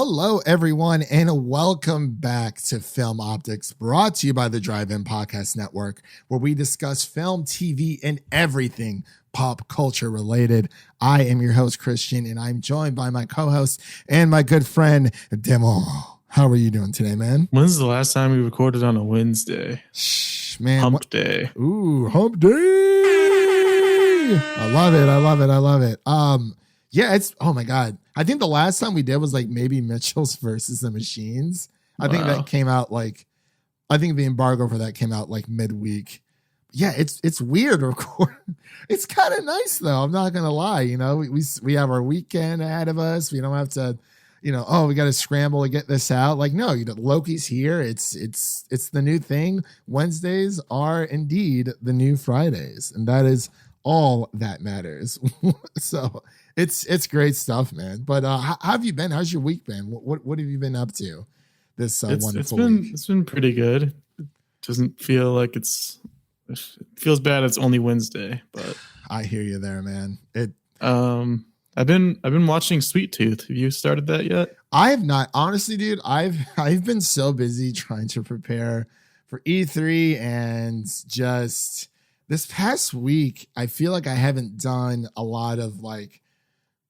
Hello, everyone, and welcome back to Film Optics, brought to you by the Drive-In Podcast Network, where we discuss film, TV, and everything pop culture related. I am your host, Christian, and I'm joined by my co-host and my good friend, Demon. How are you doing today, man? When's the last time we recorded on a Wednesday? Man, Hump day. Ooh, hump day. I love it. Yeah, it's, oh my God. I think the last time we did was like maybe Mitchell's versus the Machines. I think that came out like, I think the embargo for that came out like midweek. Yeah, it's weird to record. It's kind of nice though. I'm not gonna lie. You know, we have our weekend ahead of us. We don't have to, you know, oh, we got to scramble to get this out. Like, no, you know, Loki's here. It's the new thing. Wednesdays are indeed the new Fridays, and that is all that matters. So it's great stuff, man. But how have you been? How's your week been? What have you been up to this wonderful week? It's been pretty good. It doesn't feel like it feels bad. It's only Wednesday, but I hear you there, man. I've been watching Sweet Tooth. Have you started that yet? I have not. Honestly, dude, I've been so busy trying to prepare for E3, and just this past week, I feel like I haven't done a lot of like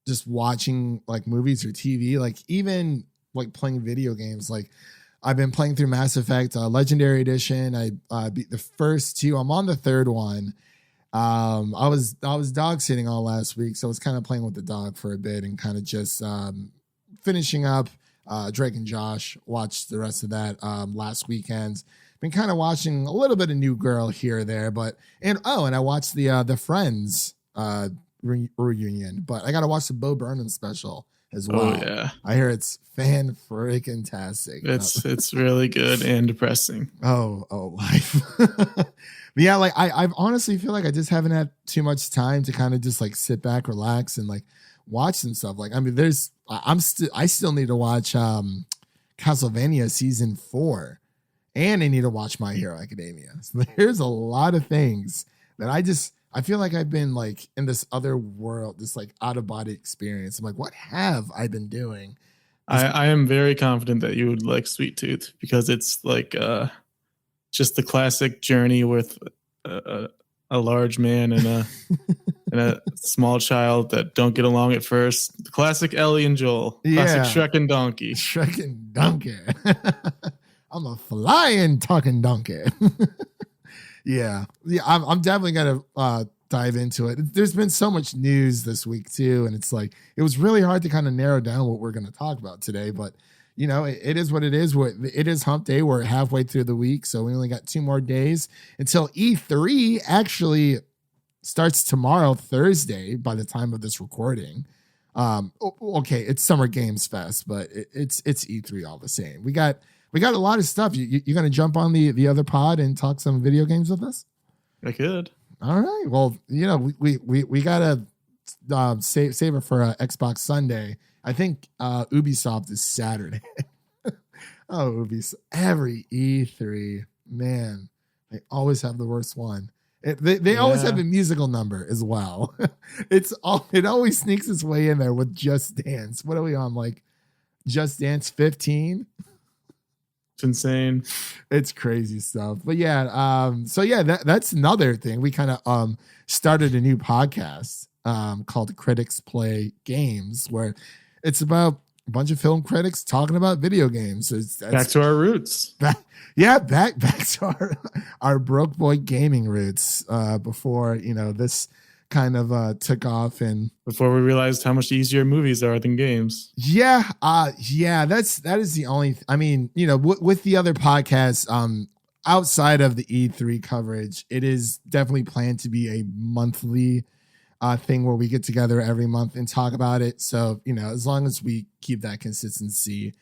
just watching like movies or TV, like even like playing video games. Like I've been playing through Mass Effect Legendary Edition. I beat the first two. I'm on the third one. I was dog sitting all last week, so I was kind of playing with the dog for a bit and kind of just finishing up Drake and Josh. Watched the rest of that last weekend. Been kind of watching a little bit of New Girl here or there, and I watched the Friends reunion, but I got to watch the Bo Burnham special as well. Oh yeah, I hear it's fan-freaking-tastic. It's really good and depressing. Oh, life. Yeah, like I honestly feel like I just haven't had too much time to kind of just like sit back, relax, and like watch some stuff. Like, I mean, I still need to watch Castlevania season 4, and I need to watch My Hero Academia. So there's a lot of things that I feel like I've been like in this other world, this like out of body experience. I'm like, what have I been doing? I am very confident that you would like Sweet Tooth because it's like just the classic journey with a large man and a small child that don't get along at first. The classic Ellie and Joel. Classic Shrek and Donkey. Shrek and Donkey. I'm a flying talking donkey. Yeah, I'm definitely gonna dive into it. There's been so much news this week too, and it's like it was really hard to kind of narrow down what we're gonna talk about today. But you know, it is what it is. It is hump day. We're halfway through the week, so we only got 2 more days until E3 actually starts tomorrow, Thursday, by the time of this recording. Okay, it's Summer Games Fest, but it's E3 all the same. We got a lot of stuff. You're gonna jump on the other pod and talk some video games with us? I could. All right. Well, you know, we gotta save it for Xbox Sunday. I think Ubisoft is Saturday. Oh, Ubisoft. Every E3, man, they always have the worst one. They always have a musical number as well. It always sneaks its way in there with Just Dance. What are we on, like Just Dance 15? It's insane. It's crazy stuff. But yeah, that's another thing. We kind of started a new podcast called Critics Play Games, where it's about a bunch of film critics talking about video games. So back to our roots. Back to our broke boy gaming roots before, you know, this kind of took off, and before we realized how much easier movies are than games. That is the only I mean, you know, with the other podcasts outside of the E3 coverage, it is definitely planned to be a monthly thing where we get together every month and talk about it. So, you know, as long as we keep that consistency,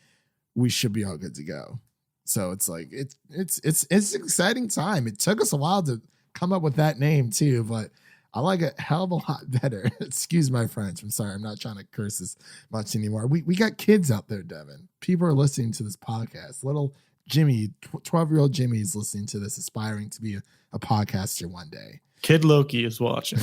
we should be all good to go. So it's like it's an exciting time. It took us a while to come up with that name too, but I like it a hell of a lot better. Excuse my French. I'm sorry. I'm not trying to curse as much anymore. We got kids out there, Devin. People are listening to this podcast. Little Jimmy, 12-year-old Jimmy is listening to this, aspiring to be a podcaster one day. Kid Loki is watching.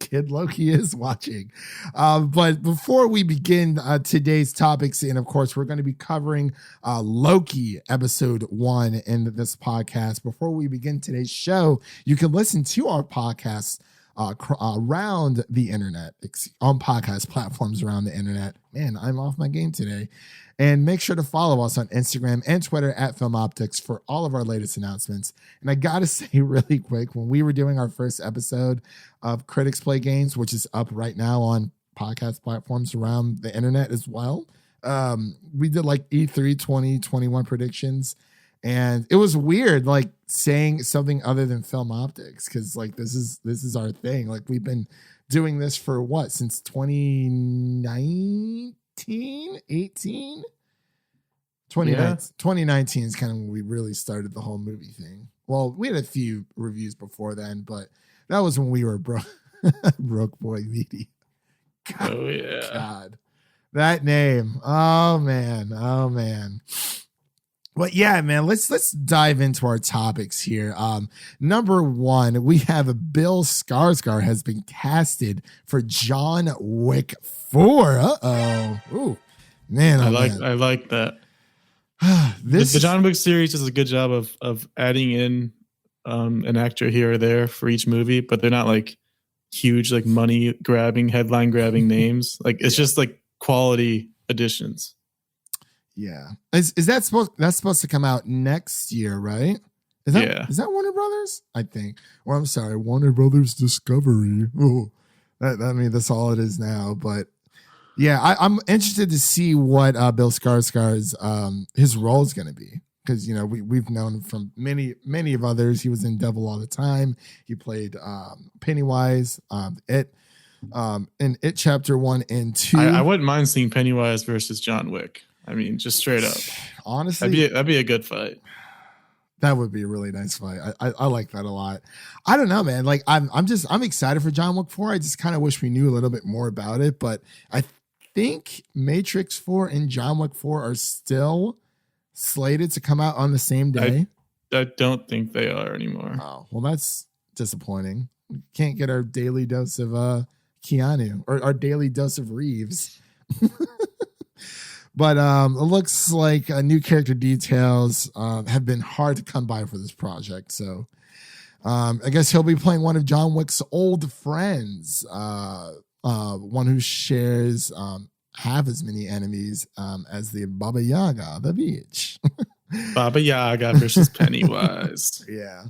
Kid Loki is watching. But before we begin today's topics, and of course, we're going to be covering Loki episode 1 in this podcast. Before we begin today's show, you can listen to our podcast around the internet, on podcast platforms around the internet. Man, I'm off my game today. And make sure to follow us on Instagram and Twitter at Film Optics for all of our latest announcements. And I got to say really quick, when we were doing our first episode of Critics Play Games, which is up right now on podcast platforms around the internet as well, we did like E3 2021 predictions. And it was weird, like saying something other than Film Optics, because like this is our thing. Like we've been doing this for what, since 2019, 18? 2019 is kind of when we really started the whole movie thing. Well, we had a few reviews before then, but that was when we were broke boy meaty. Oh yeah. God. That name. Oh man. But yeah, man, let's dive into our topics here. Number 1, we have Bill Skarsgård has been casted for John Wick 4. Uh-oh. Ooh. Man, I like that. The John Wick series does a good job of adding in an actor here or there for each movie, but they're not like huge, like money grabbing, headline grabbing names. Like it's just like quality additions. Yeah. Is that supposed to come out next year, right? Is that Warner Brothers? I think. Or I'm sorry, Warner Brothers Discovery. Oh, that's all it is now. But yeah, I'm interested to see what Bill Skarsgård's his role is going to be, because you know we've known from many of others. He was in Devil All the Time. He played Pennywise. In It Chapter 1 and 2. I wouldn't mind seeing Pennywise versus John Wick. I mean, just straight up. Honestly, that'd be a good fight. That would be a really nice fight. I like that a lot. I don't know, man. Like I'm excited for John Wick 4. I just kind of wish we knew a little bit more about it. But I think Matrix 4 and John Wick 4 are still slated to come out on the same day. I don't think they are anymore. Oh, well, that's disappointing. We can't get our daily dose of Keanu or our daily dose of Reeves. But it looks like new character details have been hard to come by for this project. So I guess he'll be playing one of John Wick's old friends, one who shares half as many enemies as the Baba Yaga, the beach. Baba Yaga versus Pennywise. Yeah.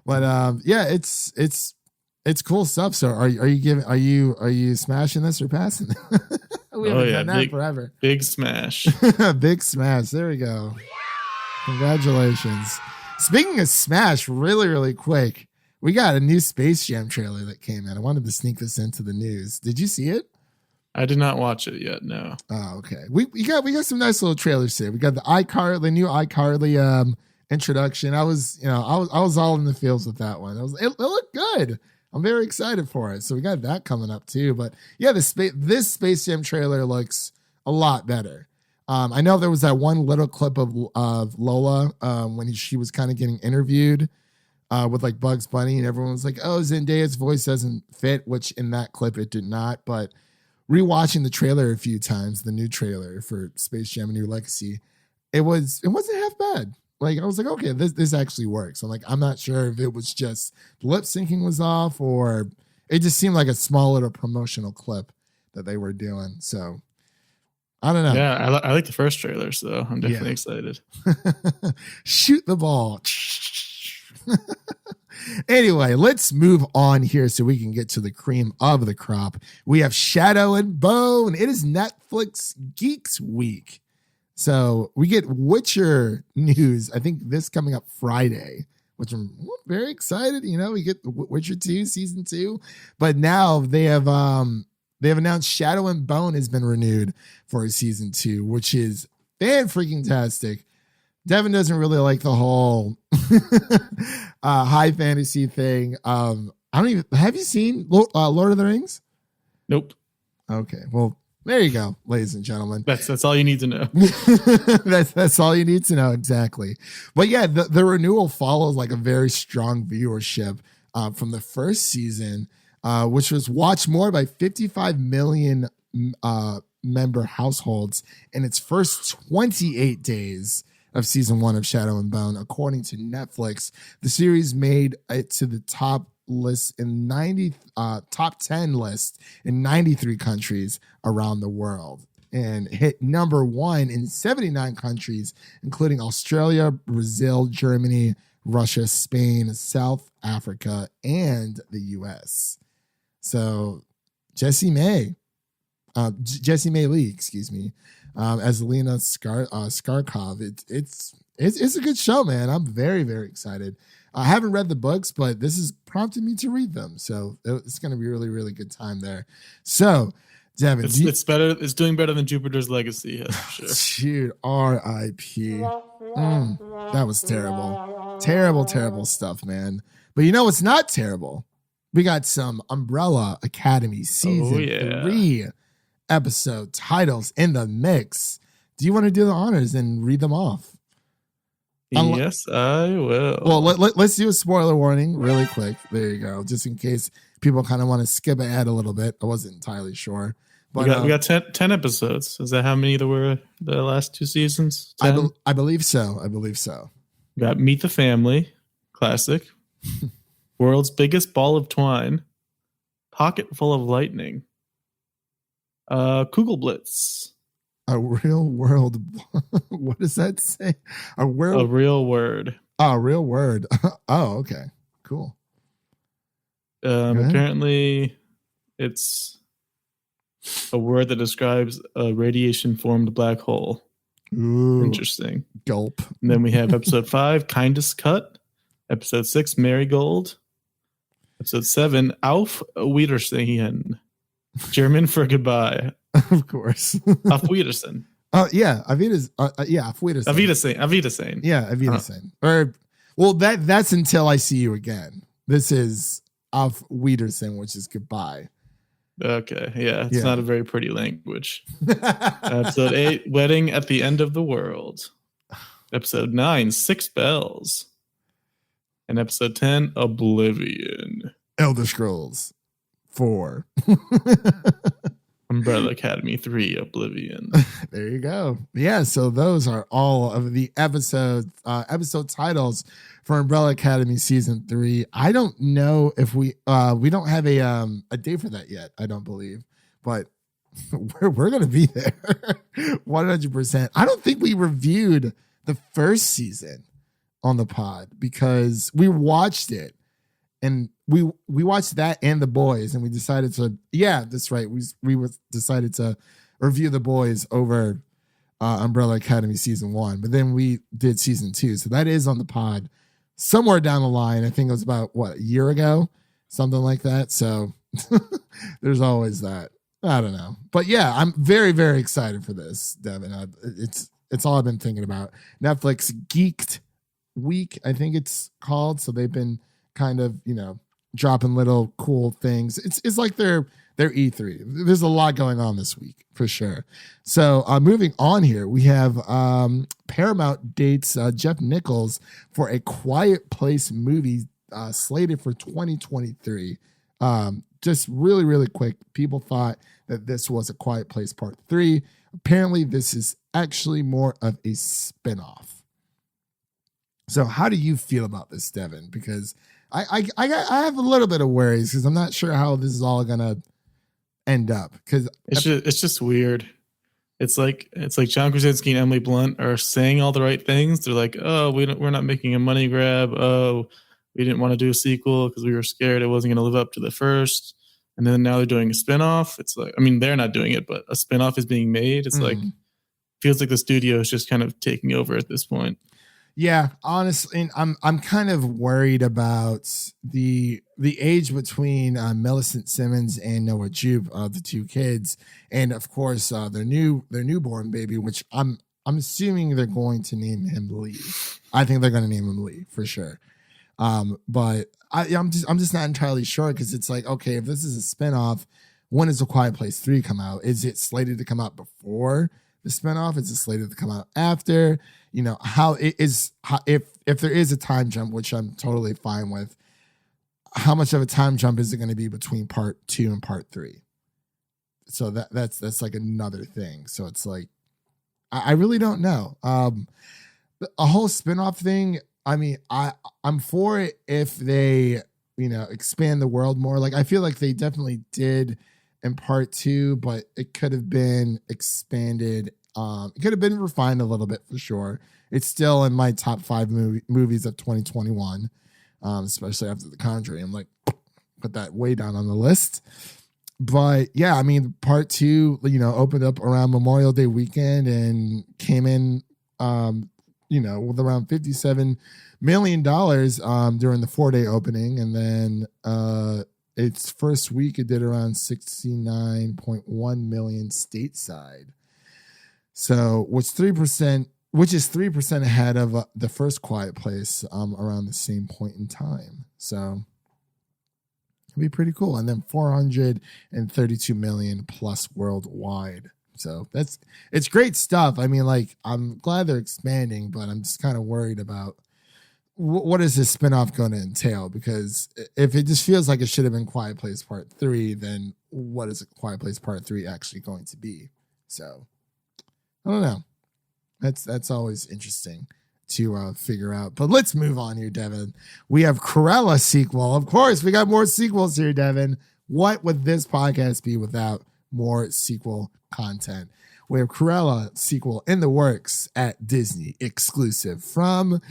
But yeah, it's cool stuff. So are you smashing this or passing? We haven't done that forever. Big smash. Big smash. There we go. Congratulations. Speaking of smash, really quick, we got a new Space Jam trailer that came in. I wanted to sneak this into the news. Did you see it? I did not watch it yet. No. Oh, okay. We got some nice little trailers here. We got the new iCarly introduction. I was all in the fields with that one. It looked good. I'm very excited for it. So we got that coming up too. But yeah, this Space Jam trailer looks a lot better. I know there was that one little clip of Lola when she was kind of getting interviewed with like Bugs Bunny, and everyone was like, "Oh, Zendaya's voice doesn't fit," which in that clip it did not. But rewatching the trailer a few times, the new trailer for Space Jam: A New Legacy, it wasn't half bad. Like I was like, okay, this actually works. I'm not sure if it was just lip syncing was off, or it just seemed like a small little promotional clip that they were doing. So I don't know. Yeah, I like the first trailer, so I'm definitely excited. Shoot the ball. Anyway, let's move on here so we can get to the cream of the crop. We have Shadow and Bone. It is Netflix Geeks Week. So we get Witcher news, I think this coming up Friday, which I'm very excited. You know, we get Witcher 2 season 2, but now they have announced Shadow and Bone has been renewed for a season 2, which is fan-freaking-tastic. Devin doesn't really like the whole high fantasy thing. Have you seen Lord of the Rings? Nope. Okay, well, there you go, ladies and gentlemen. That's all you need to know. that's all you need to know, exactly. But yeah, the renewal follows like a very strong viewership from the first season, which was watched more by 55 million member households in its first 28 days of season 1 of Shadow and Bone. According to Netflix, the series made it to the top 10 list in 93 countries around the world, and hit number 1 in 79 countries, including Australia, Brazil, Germany, Russia, Spain, South Africa, and the US. So Jessie May Lee, excuse me, as Lena Skarkov. It's a good show, man. I'm very, very excited. I haven't read the books, but this has prompted me to read them. So it's going to be a really, really good time there. So, Devin, it's better. It's doing better than Jupiter's Legacy, that's for sure. Shoot, R.I.P. That was terrible. Terrible, terrible stuff, man. But you know what's not terrible? We got some Umbrella Academy season 3 episode titles in the mix. Do you want to do the honors and read them off? Yes, I will. Well, let's do a spoiler warning really quick. There you go. Just in case people kind of want to skip ahead a little bit. I wasn't entirely sure. But we got 10 episodes. Is that how many there were the last 2 seasons? I believe so. We got Meet the Family, classic. World's Biggest Ball of Twine. Pocket Full of Lightning. Kugelblitz. A real world. What does that say? A real word. Oh, a real word. Oh, okay. Cool. Apparently, it's a word that describes a radiation-formed black hole. Ooh, interesting. Gulp. And then we have episode 5, Kindest Cut. Episode 6, Marigold. Episode 7, Auf Wiedersehen. German for goodbye. Of course. Auf Wiedersehen. Oh, yeah. Auf Wiedersehen. Auf Wiedersehen. Yeah, Auf Wiedersehen. Or, well, that's until I see you again. This is Auf Wiedersehen, which is goodbye. Okay, yeah. It's not a very pretty language. Episode 8, Wedding at the End of the World. Episode 9, Six Bells. And episode 10, Oblivion. Elder Scrolls 4. Umbrella Academy 3, Oblivion. There you go. Yeah, so those are all of the episode titles for Umbrella Academy season 3. I don't know if we don't have a date for that yet, I don't believe. But we're going to be there 100%. I don't think we reviewed the first season on the pod because we watched it and we watched that and The Boys, and we decided to, that's right. We decided to review The Boys over Umbrella Academy season 1, but then we did season 2. So that is on the pod somewhere down the line. I think it was about a year ago, something like that. So there's always that. I don't know, but yeah, I'm very, very excited for this, Devin. It's all I've been thinking about. Netflix Geeked Week, I think it's called. So they've been kind of, dropping little cool things. It's like their E3. There's a lot going on this week for sure. So moving on here, we have Paramount dates Jeff Nichols for A Quiet Place movie slated for 2023. Just really, really quick. People thought that this was A Quiet Place Part 3. Apparently, this is actually more of a spinoff. So how do you feel about this, Devin? Because I have a little bit of worries because I'm not sure how this is all gonna end up. Because it's just weird. It's like John Krasinski and Emily Blunt are saying all the right things. They're like, oh, we're not making a money grab. Oh, we didn't want to do a sequel because we were scared it wasn't going to live up to the first. And then now they're doing a spinoff. It's like, I mean, they're not doing it, but a spinoff is being made. It's like, feels like the studio is just kind of taking over at this point. Yeah, honestly, I'm kind of worried about the age between Millicent Simmons and Noah Jupe, the two kids, and of course their newborn baby, which I'm assuming they're going to name him Lee. I think they're going to name him Lee for sure. But I'm just not entirely sure because it's like, okay, if this is a spinoff, when does A Quiet Place 3 come out? Is it slated to come out before the spinoff? Is it slated to come out after? How it is, if there is a time jump, which I'm totally fine with. how much of a time jump is it going to be between part 2 and part 3? So that's like another thing. So it's like, I really don't know. A whole spinoff thing. I mean, I'm for it if they, expand the world more. Like, I feel like they definitely did in part 2, but it could have been expanded. It could have been refined a little bit for sure. It's still in my top 5 movies of 2021, especially after The Conjuring. I'm like, put that way down on the list. But yeah, I mean, part 2, opened up around Memorial Day weekend and came in, with around $57 million during the 4-day opening. And then its first week, it did around 69.1 million stateside. So, which is 3% ahead of the first Quiet Place around the same point in time. So it'd be pretty cool. And then 432 million plus worldwide. So it's great stuff. I mean, like, I'm glad they're expanding, but I'm just kind of worried about what is this spinoff going to entail? Because if it just feels like it should have been Quiet Place Part 3, then what is Quiet Place Part 3 actually going to be? So I don't know. That's always interesting to figure out. But let's move on here, Devin. We have Cruella sequel. Of course, we got more sequels here, Devin. What would this podcast be without more sequel content? We have Cruella sequel in the works at Disney, exclusive from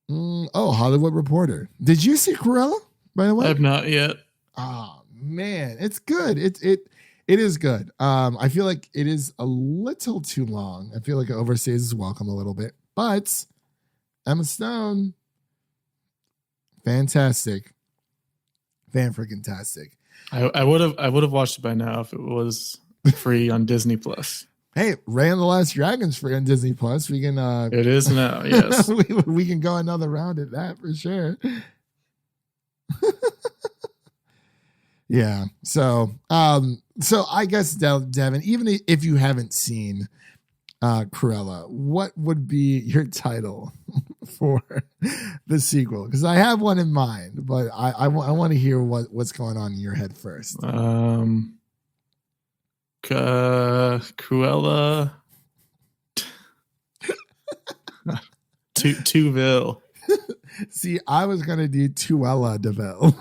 Hollywood Reporter. Did you see Cruella, by the way? I have not yet. Oh man, it's good. It is good. I feel like it is a little too long. I feel like it overstays its welcome a little bit. But Emma Stone, fantastic. Fan-freaking-tastic. I would have watched it by now if it was free on Disney Plus. Hey, Ray and the Last Dragon's free on Disney Plus. We can it is now, yes. we can go another round at that for sure. Yeah. So I guess, Devin, even if you haven't seen Cruella, what would be your title for the sequel? Because I have one in mind, but I want to hear what's going on in your head first. Cruella Tuville. See, I was gonna do Tuella Deville.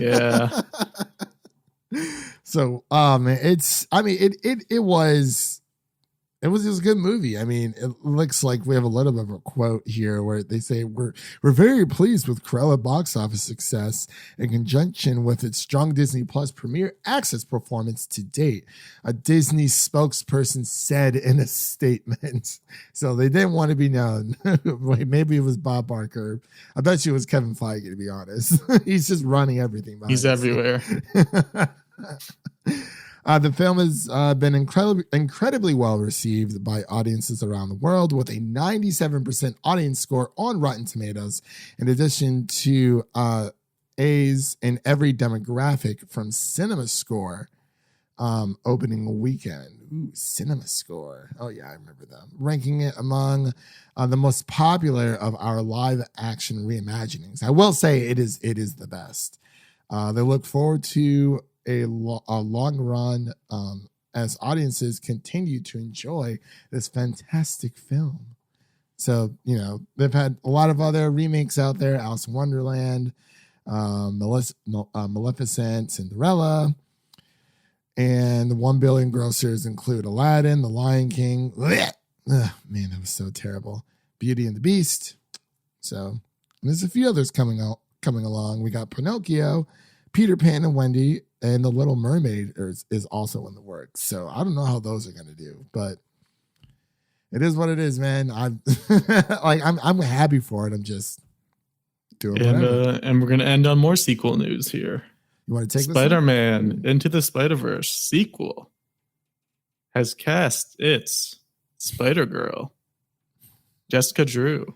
Yeah. So, it was a good movie. I mean, it looks like we have a little bit of a quote here where they say we're very pleased with Cruella box office success in conjunction with its strong Disney Plus premiere access performance to date. A Disney spokesperson said in a statement. So they didn't want to be known. Maybe it was Bob Barker. I bet you it was Kevin Feige, to be honest. He's just running everything. He's everywhere. The film has been incredibly well received by audiences around the world, with a 97% audience score on Rotten Tomatoes, in addition to A's in every demographic from CinemaScore opening weekend. Ooh, CinemaScore. Oh, yeah, I remember them. Ranking it among the most popular of our live action reimaginings. I will say it is the best. They look forward to a long run as audiences continue to enjoy this fantastic film. So, they've had a lot of other remakes out there: Alice in Wonderland, Maleficent, Cinderella, and the 1 billion grossers include Aladdin, The Lion King. Ugh, man, that was so terrible. Beauty and the Beast. So, and there's a few others coming along. We got Pinocchio, Peter Pan and Wendy, and The Little Mermaid is also in the works. So I don't know how those are going to do, but it is what it is, man. I'm happy for it. I'm just doing whatever. And we're going to end on more sequel news here. You want to take Spider-Man Into the Spider-Verse sequel has cast its Spider-Girl, Jessica Drew.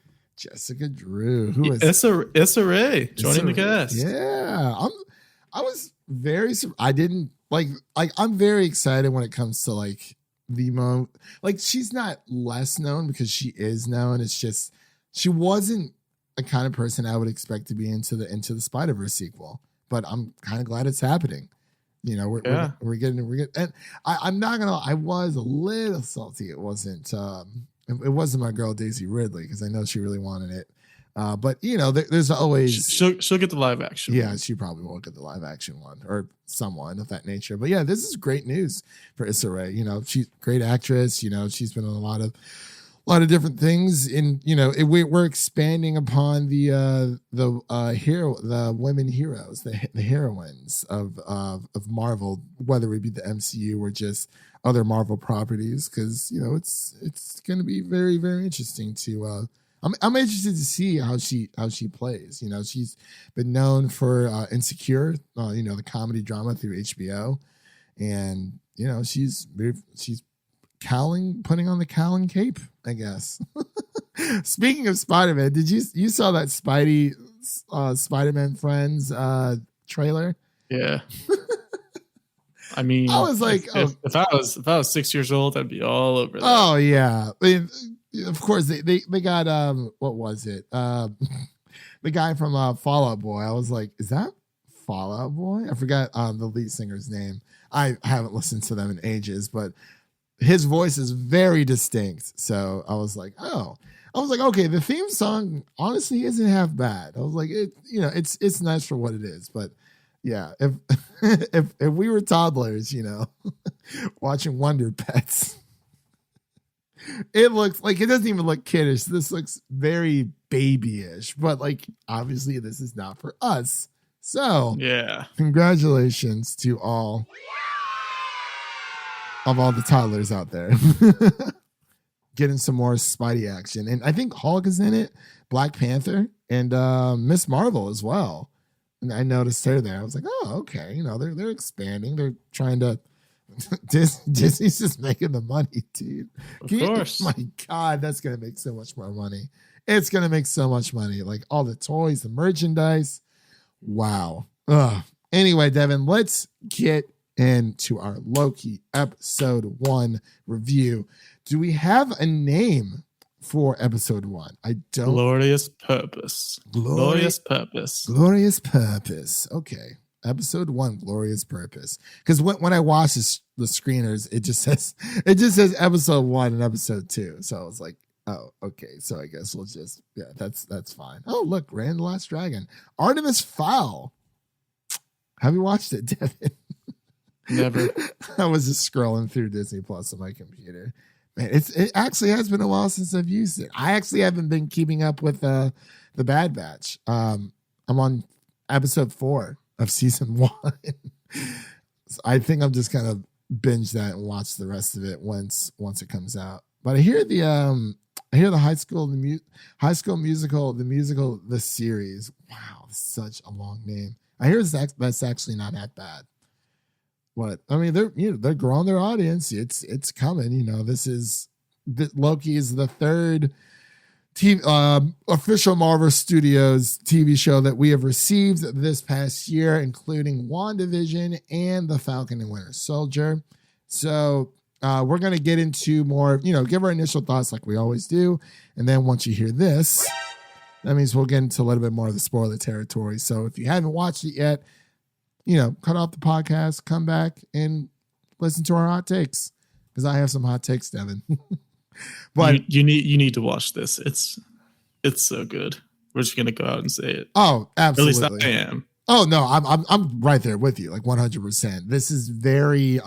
Who is Issa Rae joining the cast. Yeah, I was very. I didn't like. I'm very excited when it comes to she's not less known because she is known. It's just she wasn't a kind of person I would expect to be into the Spider-Verse sequel, but I'm kind of glad it's happening. You know, we're getting, and I'm not gonna. I was a little salty. It wasn't my girl Daisy Ridley, because I know she really wanted it. But you know, there's always she'll get the live action. Yeah, she probably will get the live action one, or someone of that nature. But yeah, this is great news for Issa Rae. You know, she's a great actress. You know, she's been in a lot of different things. In, you know, we're expanding upon the women heroes, the heroines of Marvel, whether it be the MCU or just other Marvel properties, because you know it's going to be very, very interesting to. I'm interested to see how she plays. You know, she's been known for Insecure, you know, the comedy drama through HBO, and you know she's putting on the Cowling cape, I guess. Speaking of Spider-Man, did you saw that Spider-Man Friends trailer? Yeah. I mean, I was like, if I was 6 years old, I'd be all over that. Oh yeah. I mean, of course they got what was it? The guy from Fall Out Boy. I was like, is that Fall Out Boy? I forgot the lead singer's name. I haven't listened to them in ages, but his voice is very distinct. So I was like, okay, the theme song honestly isn't half bad. I was like, it's nice for what it is. But yeah, if if we were toddlers, you know, watching Wonder Pets, it looks like, it doesn't even look kiddish. This looks very babyish, but like obviously this is not for us. So yeah, congratulations to all the toddlers out there getting some more Spidey action. And I think Hulk is in it, Black Panther, and Miss Marvel as well. And I noticed her there. I was like, oh, okay. You know, they're expanding. They're trying to. Disney's just making the money, dude. Of course. My God, that's gonna make so much more money. It's gonna make so much money. Like all the toys, the merchandise. Wow. Ugh. Anyway, Devin, let's get into our Loki episode 1 review. Do we have a name for episode 1? I don't. Glorious Purpose. Glorious Purpose. Glorious Purpose. Okay. Episode 1, Glorious Purpose. Because when I watch the screeners, it just says episode 1 and episode 2. So I was like, oh, okay. So I guess we'll just, yeah, that's fine. Oh, look, Rand the Last Dragon. Artemis Fowl. Have you watched it, Devin? Never. I was just scrolling through Disney Plus on my computer. Man, it actually has been a while since I've used it. I actually haven't been keeping up with the Bad Batch. I'm on episode 4 of season 1. So I think I'm just gonna binge that and watch the rest of it once it comes out. But I hear the High School Musical, the series. Wow, that's such a long name. I hear that's actually not that bad. But I mean, they're growing their audience. It's coming. You know, Loki is the third official Marvel Studios TV show that we have received this past year, including WandaVision and The Falcon and Winter Soldier. So we're going to get into more, you know, give our initial thoughts like we always do. And then once you hear this, that means we'll get into a little bit more of the spoiler territory. So if you haven't watched it yet, you know, cut off the podcast, come back and listen to our hot takes, because I have some hot takes, Devin. But you need to watch this. It's so good. We're just gonna go out and say it. Oh, absolutely. At least I am. Oh no, I'm right there with you, like 100%. This is very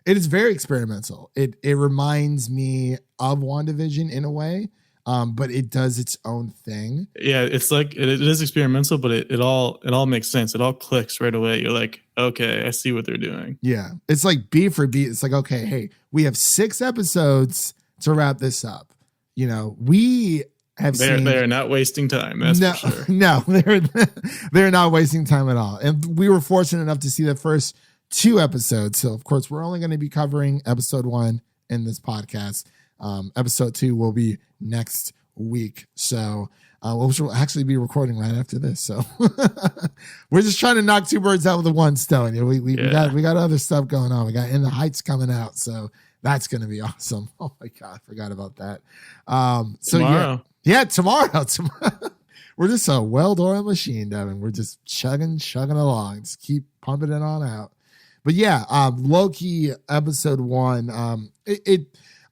it is very experimental. It reminds me of WandaVision in a way. But it does its own thing. Yeah, it's like it is experimental, but it all makes sense. It all clicks right away. You're like, okay, I see what they're doing. Yeah, it's like beat for beat. It's like, okay, hey, we have 6 episodes to wrap this up. You know, we have they're not wasting time. That's for sure. No, they're not wasting time at all. And we were fortunate enough to see the first 2 episodes. So of course, we're only going to be covering episode 1 in this podcast. Episode 2 will be next week. So we'll actually be recording right after this. So we're just trying to knock 2 birds out with one stone. You know, we got other stuff going on. We got In the Heights coming out. So that's going to be awesome. Oh my God, I forgot about that. So tomorrow. Yeah, tomorrow. we're just a well-oiled machine, Devin. We're just chugging along. Just keep pumping it on out. But yeah, Loki episode 1.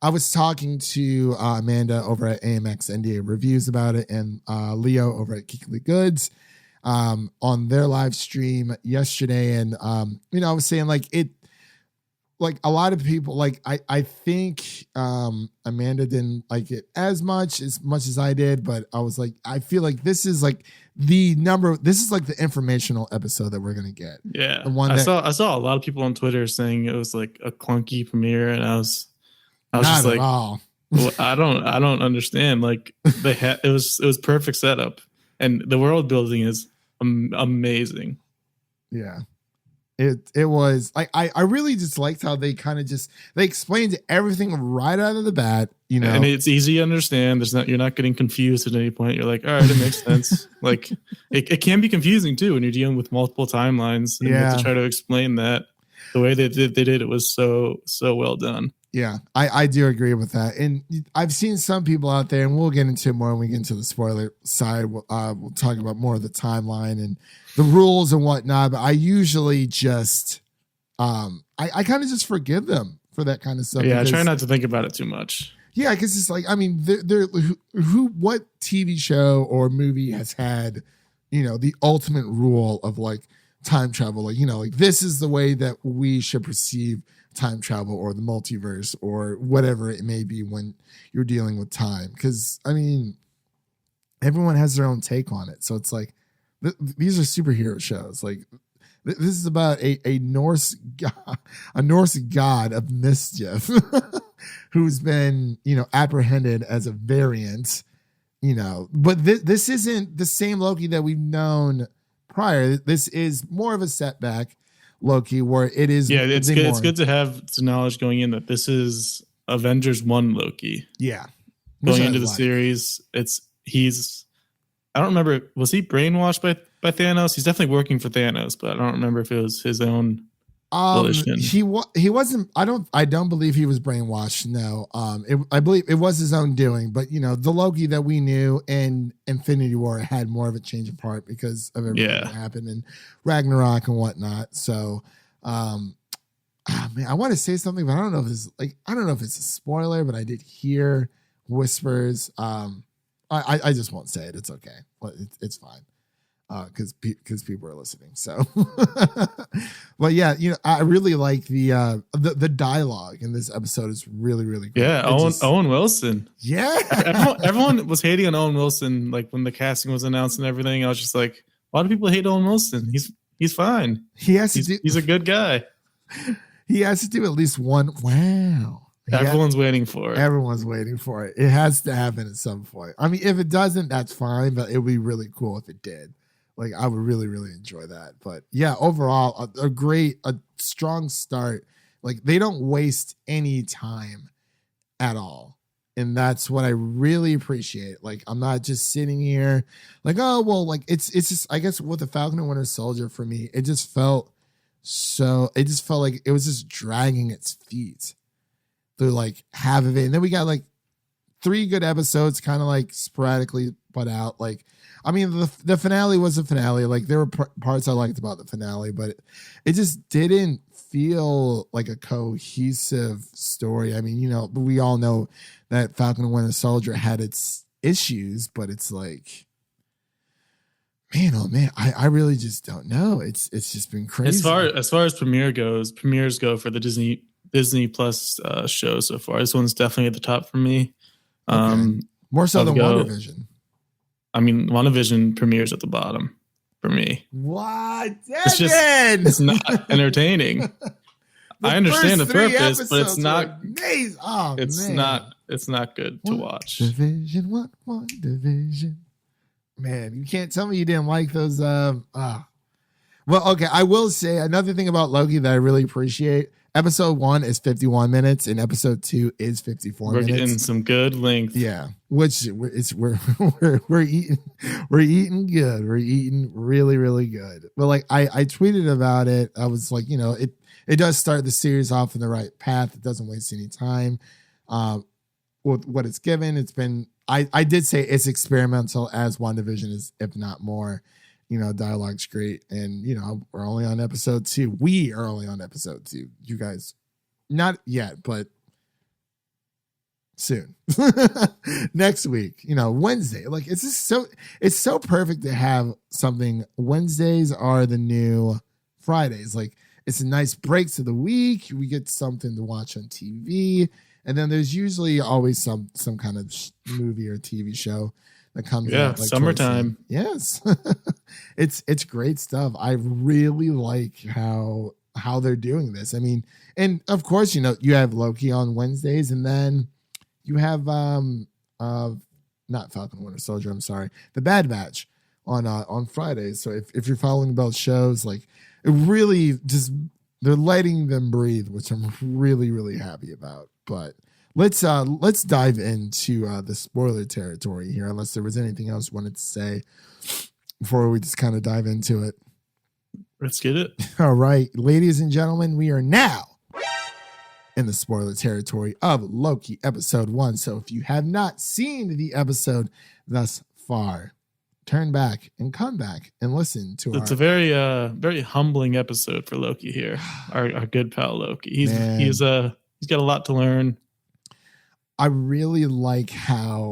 I was talking to Amanda over at AMX NDA Reviews about it, and Leo over at Geekly Goods on their live stream yesterday. And I was saying like a lot of people, like I think Amanda didn't like it as much as I did, but I was like, I feel like this is like this is like the informational episode that we're gonna get. Yeah, I saw a lot of people on Twitter saying it was like a clunky premiere, and I was just like, well, I don't understand. Like it was perfect setup, and the world building is amazing. Yeah. It was like I really just liked how they kind of they explained everything right out of the bat, and it's easy to understand. You're not getting confused at any point. You're like, all right, it makes sense. Like it can be confusing too when you're dealing with multiple timelines. And you have to try to explain that. The way they did it was so well done. Yeah, I do agree with that. And I've seen some people out there, and we'll get into it more when we get into the spoiler side. We'll talk about more of the timeline and the rules and whatnot. But I usually just, I kind of just forgive them for that kind of stuff. Yeah, I try not to think about it too much. Yeah, because it's like, I mean, what TV show or movie has had, the ultimate rule of like time travel? Like, like this is the way that we should perceive time travel or the multiverse or whatever it may be when you're dealing with time. Because I mean, everyone has their own take on it. So it's like these are superhero shows. Like this is about a Norse god of mischief who's been apprehended as a variant. But this isn't the same Loki that we've known prior. This is more of a setback Loki, where it is. Yeah, it's good. It's good to have the knowledge going in that this is Avengers 1 Loki. Yeah, going into the series, he's. I don't remember. Was he brainwashed by Thanos? He's definitely working for Thanos, but I don't remember if it was his own volition. He wasn't. I don't believe he was brainwashed. No. I believe it was his own doing. But the Loki that we knew in Infinity War had more of a change of heart because of everything that happened in Ragnarok and whatnot. So, man, I want to say something, but I don't know if it's a spoiler. But I did hear whispers. I just won't say it. It's okay. It's fine. Because people are listening. So, but yeah, I really like the dialogue in this episode is really, really good. Yeah, Owen Wilson. Yeah, everyone was hating on Owen Wilson. Like when the casting was announced and everything, I was just like, a lot of people hate Owen Wilson. He's fine. He's a good guy. He has to do at least one. Wow. Everyone's waiting for it. Everyone's waiing for it. It has to happen at some point. I mean, if it doesn't, that's fine, but it would be really cool if it did. Like, I would really, really enjoy that. But yeah, overall, a strong start. Like, they don't waste any time at all. And that's what I really appreciate. Like, I'm not just sitting here like, oh, well, like, it's just, I guess with the Falcon and Winter Soldier for me, it just felt like it was just dragging its feet through like half of it. And then we got like 3 good episodes kind of like sporadically put out. Like, I mean, the finale was a finale. Like, there were parts I liked about the finale, but it just didn't feel like a cohesive story. I mean, we all know that Falcon and Winter Soldier had its issues, but it's like, man, oh man, I really just don't know. It's just been crazy. As far as premieres go for the Disney Plus show so far, this one's definitely at the top for me. Okay. More so than WandaVision. I mean, WandaVision premieres at the bottom for me. What? It's not entertaining. I understand the purpose, but it's not. Oh, it's not good to watch. WandaVision. Man, you can't tell me you didn't like those. Well, okay. I will say another thing about Loki that I really appreciate. Episode 1 is 51 minutes and episode 2 is 54 minutes. We're getting some good length. Yeah. Which we're eating good. We're eating really, really good. But like I tweeted about it. I was like, it does start the series off in the right path. It doesn't waste any time. With what it's given, it's been I did say it's experimental as WandaVision is, if not more. Dialogue's great. And, we're only on episode 2. We are only on episode 2. You guys, not yet, but soon. Next week, Wednesday. Like, it's so perfect to have something. Wednesdays are the new Fridays. Like, it's a nice break to the week. We get something to watch on TV. And then there's usually always some kind of movie or TV show that comes out. Like summertime. Yes. It's great stuff. I really like how they're doing this. I mean, and of course, you have Loki on Wednesdays, and then you have not Falcon Winter Soldier, I'm sorry, The Bad Batch on Fridays. So if you're following both shows, like, it really just, they're letting them breathe, which I'm really, really happy about. But let's dive into the spoiler territory here, unless there was anything else you wanted to say before we just kind of dive into it. Let's get it. All right, ladies and gentlemen, we are now in the spoiler territory of Loki episode 1. So if you have not seen the episode thus far, turn back and come back and listen to It's a very very humbling episode for Loki here. Our good pal Loki. He's got a lot to learn. I really like how